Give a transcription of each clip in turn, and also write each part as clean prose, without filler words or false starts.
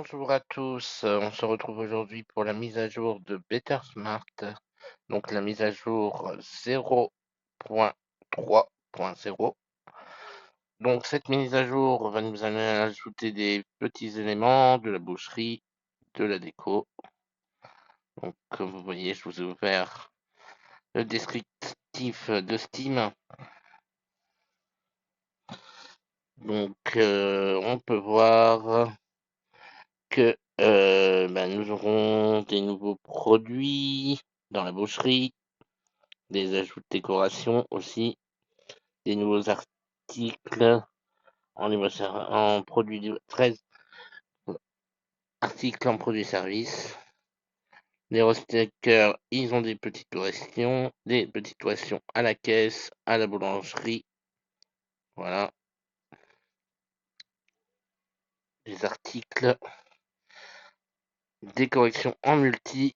Bonjour à tous, on se retrouve aujourd'hui pour la mise à jour de BetterSmart, donc la mise à jour 0.3.0. Donc cette mise à jour va nous amener à ajouter des petits éléments, de la boucherie, de la déco. Donc comme vous voyez, je vous ai ouvert le descriptif de Steam. Donc on peut voir que nous aurons des nouveaux produits dans la boucherie, des ajouts de décoration aussi, des nouveaux articles en produits 13 articles en produits services. Les roasters, ils ont des petites questions à la caisse, à la boulangerie. Voilà. Les articles, des corrections en multi,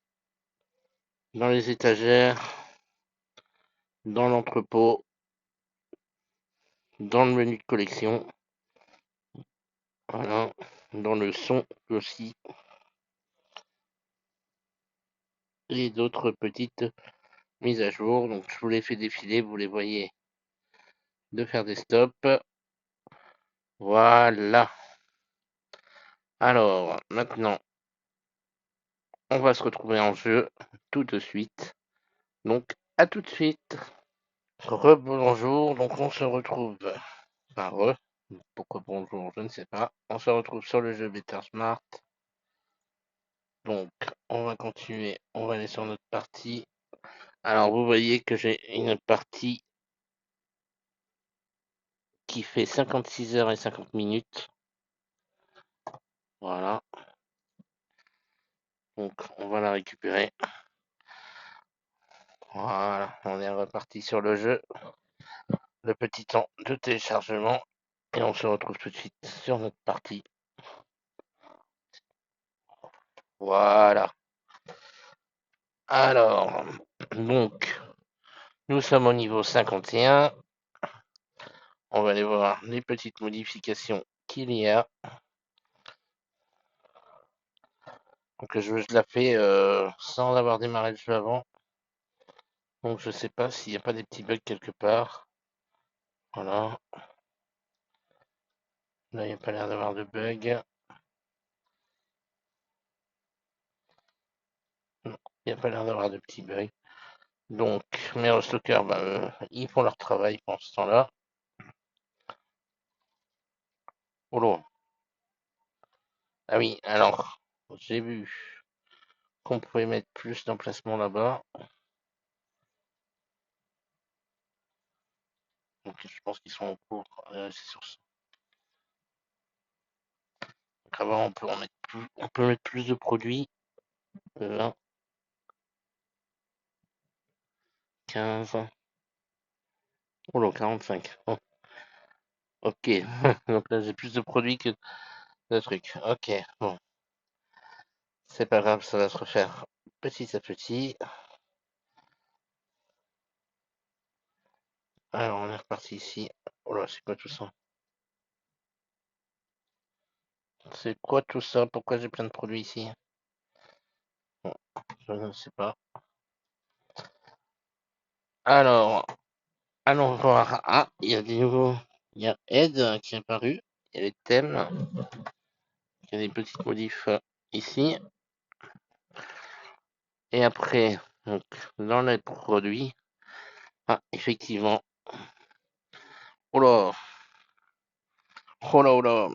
dans les étagères, dans l'entrepôt, dans le menu de collection. Voilà. Dans le son aussi. Et d'autres petites mises à jour. Donc je vous les fais défiler, vous les voyez de faire des stops. Voilà. Alors, maintenant, on va se retrouver en jeu tout de suite. Donc, à tout de suite. Rebonjour. Donc, on se retrouve. Enfin, pourquoi bonjour, je ne sais pas. On se retrouve sur le jeu BetterSmart. Donc, on va continuer. On va aller sur notre partie. Alors, vous voyez que j'ai une partie qui fait 56 heures et 50 minutes. Voilà. Donc, on va la récupérer. Voilà, on est reparti sur le jeu. Le petit temps de téléchargement. Et on se retrouve tout de suite sur notre partie. Voilà. Alors, donc, nous sommes au niveau 51. On va aller voir les petites modifications qu'il y a. Donc, je la fais sans avoir démarré le jeu avant. Donc, je sais pas s'il n'y a pas des petits bugs quelque part. Voilà. Là, il n'y a pas l'air d'avoir de bugs. Non, il n'y a pas l'air d'avoir de petits bugs. Donc, mes restockers, ils font leur travail pendant ce temps-là. Oh là. Ah oui, alors, j'ai vu qu'on pouvait mettre plus d'emplacements là-bas. Donc, je pense qu'ils sont en cours. C'est sur ça. Donc, avant, on peut mettre plus de produits. 20, 15. Oh là, 45. Oh, ok. Donc là, j'ai plus de produits que de trucs. Ok, bon. C'est pas grave, ça va se refaire petit à petit. Alors, on est reparti ici. Oh là, c'est quoi tout ça? C'est quoi tout ça? Pourquoi j'ai plein de produits ici? Bon, je ne sais pas. Alors, allons voir. Ah, il y a des nouveaux. Il y a Ed qui est apparu. Il y a les thèmes. Il y a des petites modifs ici. Et après, donc, dans les produits. Ah, effectivement. Oh là. Oh là, oh là.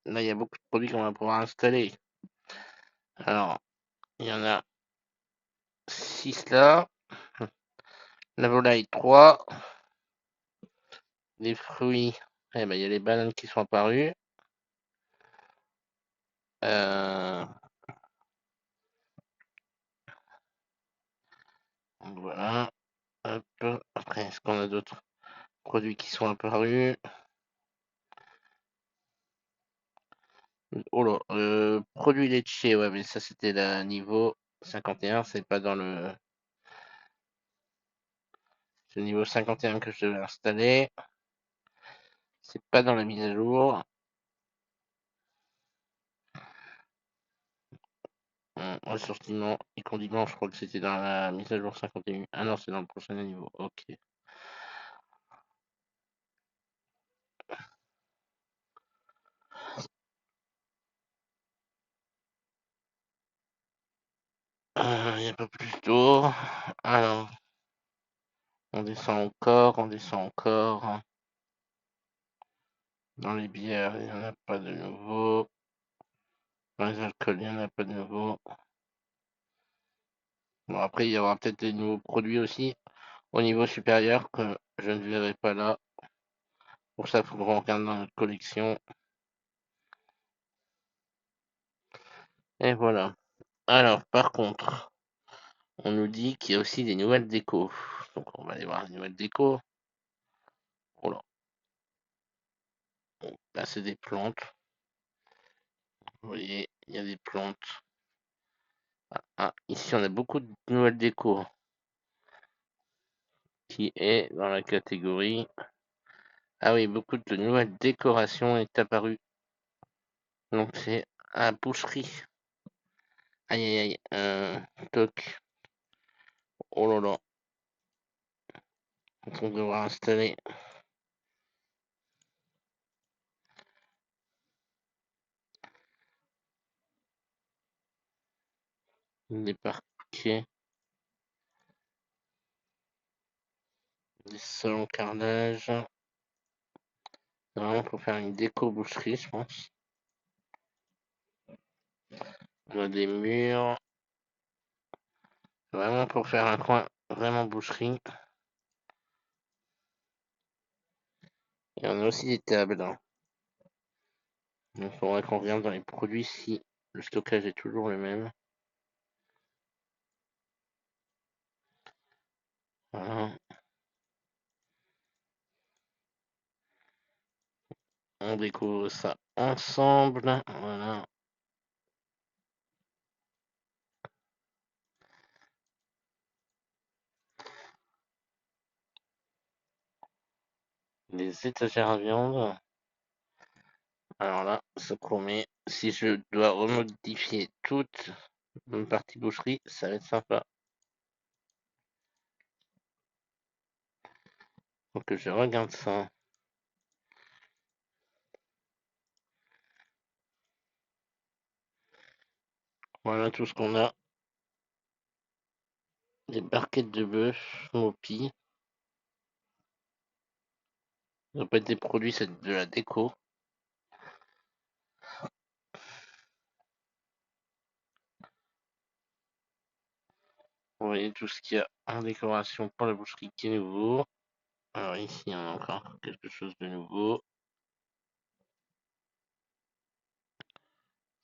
Là, il y a beaucoup de produits qu'on va pouvoir installer. Alors, il y en a 6 là. La volaille 3. Les fruits. Eh ben, il y a les bananes qui sont apparues. Euh, voilà. Hop. Après, est-ce qu'on a d'autres produits qui sont apparus? Oh là, produit laitier, ouais, mais ça c'était le niveau 51, c'est pas dans le. C'est le niveau 51 que je devais installer. C'est pas dans la mise à jour. Assortiment et condiments, je crois que c'était dans la mise à jour 51. Ah non, c'est dans le prochain niveau. Ok. Il n'y a pas plus d'eau. Alors, on descend encore. Dans les bières, il n'y en a pas de nouveau. Dans les alcools, il n'y en a pas de nouveau. Bon, après, il y aura peut-être des nouveaux produits aussi au niveau supérieur que je ne verrai pas là. Pour ça, il faut qu'on regarde dans notre collection. Et voilà. Alors, par contre, on nous dit qu'il y a aussi des nouvelles décos. Donc, on va aller voir les nouvelles décos. Oh là, là, c'est des plantes. Vous voyez, il y a des plantes. Ici, on a beaucoup de nouvelles décos qui est dans la catégorie. Ah oui, beaucoup de nouvelles décorations est apparu. Donc, c'est à boucherie. Aïe, aïe, aïe. Toc. Oh là là. Donc, on devra installer des parquets, des salons carrelage. Vraiment pour faire une déco boucherie, je pense. On a des murs. Vraiment pour faire un coin vraiment boucherie. Et on a aussi des tables. Donc, il faudrait qu'on regarde dans les produits si le stockage est toujours le même. Voilà. On découvre ça ensemble. Voilà. Les étagères à viande. Alors là, ça promet. Si je dois remodifier toute une partie boucherie, ça va être sympa. Faut que je regarde ça. Voilà tout ce qu'on a. Des barquettes de bœuf, Mopi. Ça doit pas être des produits, c'est de la déco. Vous voyez tout ce qu'il y a en décoration pour la boucherie qui est nouveau. Alors ici, on a encore quelque chose de nouveau.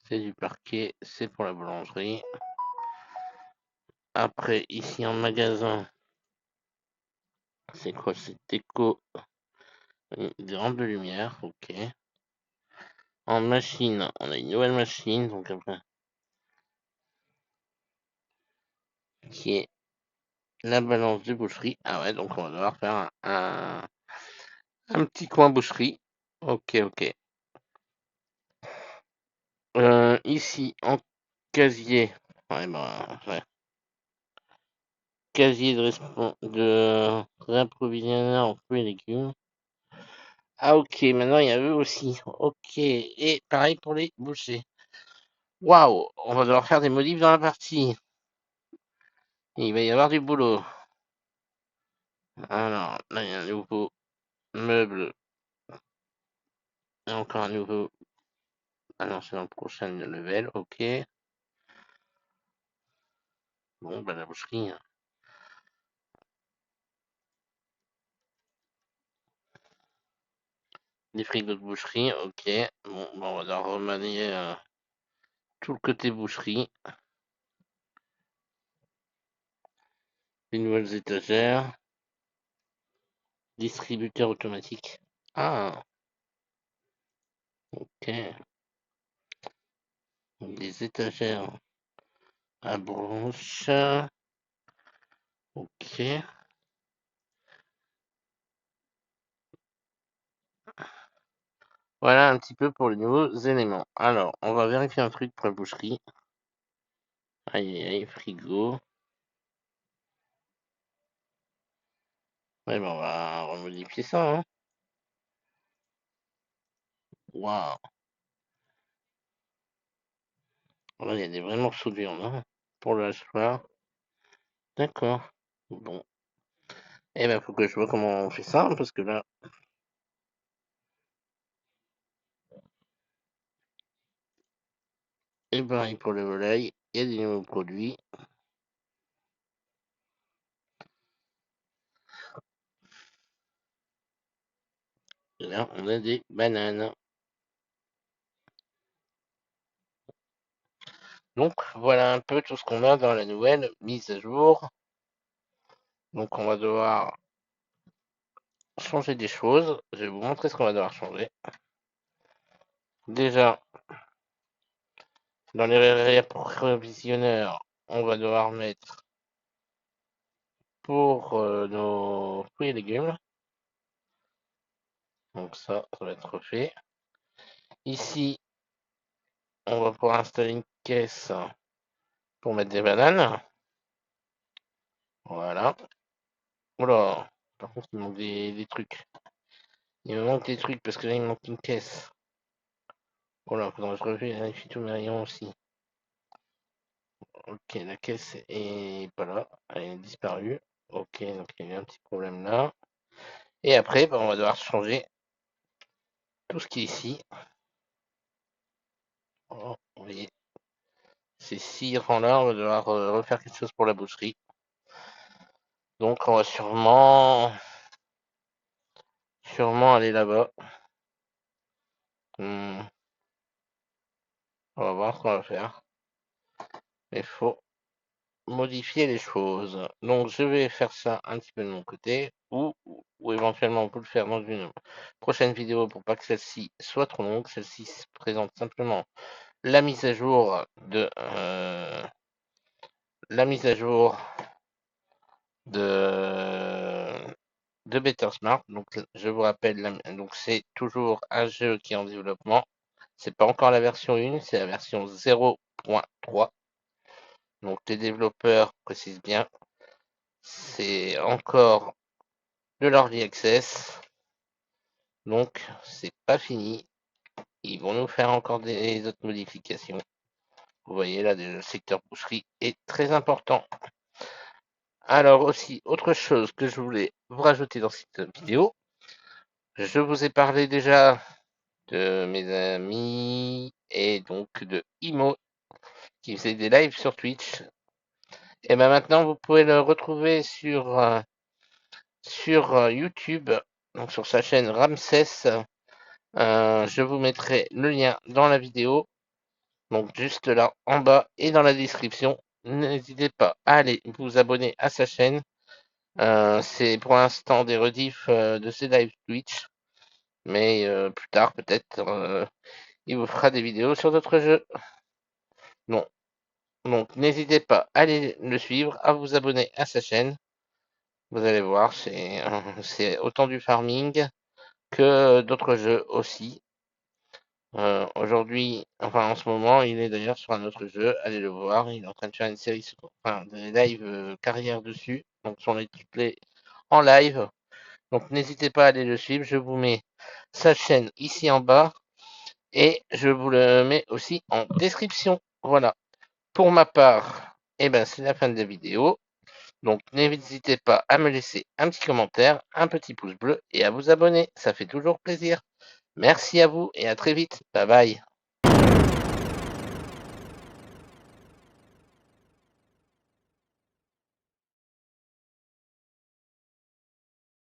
C'est du parquet, c'est pour la boulangerie. Après, ici en magasin, c'est quoi? C'est déco, des rampes de lumière, ok. En machine, on a une nouvelle machine, donc après, qui est la balance de boucherie. Ah ouais, donc on va devoir faire un petit coin boucherie. Ok, ok. Ici, en casier, ouais, bah, ouais. Casier de réapprovisionnement en fruits et légumes. Ah ok, maintenant il y a eux aussi. Ok, et pareil pour les bouchers. Waouh, on va devoir faire des modifs dans la partie. Il va y avoir du boulot. Alors, là il y a un nouveau meuble. Et encore un nouveau. Ah non, c'est dans le prochain level, ok. Bon, bah la boucherie, hein. Des frigos de boucherie, ok. Bon, bah, on va devoir remanier tout le côté boucherie. Des nouvelles étagères. Distributeur automatique. Ah, ok. Des étagères à branches. Ok. Voilà un petit peu pour les nouveaux éléments. Alors, on va vérifier un truc pour la boucherie. Aïe, aïe, frigo. Ouais, ben on va remodifier ça, hein. Waouh. Là, il y a des vrais morceaux de viande, hein, pour le hachoir. D'accord. Bon. Eh ben, faut que je vois comment on fait ça, hein, parce que là, et pareil pour le volaille, il y a des nouveaux produits. Et là, on a des bananes. Donc, voilà un peu tout ce qu'on a dans la nouvelle mise à jour. Donc, on va devoir changer des choses. Je vais vous montrer ce qu'on va devoir changer. Déjà, dans les réapprovisionneurs, on va devoir mettre pour nos fruits et légumes. Donc ça va être fait. Ici, on va pouvoir installer une caisse pour mettre des bananes. Voilà. Oula, par contre, il manque des trucs. Il me manque des trucs parce que là, il me manque une caisse. Voilà, faudrait que je revérifie tous mes rayons aussi. Ok, la caisse est pas là. Elle est disparue. Ok, donc il y a eu un petit problème là. Et après, on va devoir changer tout ce qui est ici. Oh, vous voyez, ces 6 rangs-là, on va devoir refaire quelque chose pour la boucherie. Donc, on va sûrement aller là-bas. On va voir ce qu'on va faire. Il faut modifier les choses. Donc, je vais faire ça un petit peu de mon côté, ou éventuellement on peut le faire dans une prochaine vidéo pour pas que celle-ci soit trop longue. Celle-ci présente simplement la mise à jour de de Better Smart. Donc, je vous rappelle, donc c'est toujours un jeu qui est en développement. C'est pas encore la version 1, c'est la version 0.3. Donc, les développeurs précisent bien, c'est encore de l'early access. Donc, c'est pas fini. Ils vont nous faire encore des autres modifications. Vous voyez là, le secteur boucherie est très important. Alors aussi, autre chose que je voulais vous rajouter dans cette vidéo, je vous ai parlé déjà de mes amis et donc de Imo qui faisait des lives sur Twitch. Et bien maintenant, vous pouvez le retrouver sur YouTube, donc sur sa chaîne Ramsès. Je vous mettrai le lien dans la vidéo, donc juste là en bas et dans la description. N'hésitez pas à aller vous abonner à sa chaîne. C'est pour l'instant des rediffs de ses live Twitch, mais plus tard peut-être il vous fera des vidéos sur d'autres jeux. Non. Donc n'hésitez pas à aller le suivre, à vous abonner à sa chaîne. Vous allez voir, c'est autant du farming que d'autres jeux aussi. Aujourd'hui, enfin en ce moment, il est d'ailleurs sur un autre jeu, allez le voir, il est en train de faire une série, enfin des lives carrière dessus, donc son replay en live. Donc n'hésitez pas à aller le suivre, je vous mets sa chaîne ici en bas et je vous le mets aussi en description. Voilà. Pour ma part, eh ben c'est la fin de la vidéo. Donc n'hésitez pas à me laisser un petit commentaire, un petit pouce bleu et à vous abonner, ça fait toujours plaisir. Merci à vous et à très vite. Bye bye.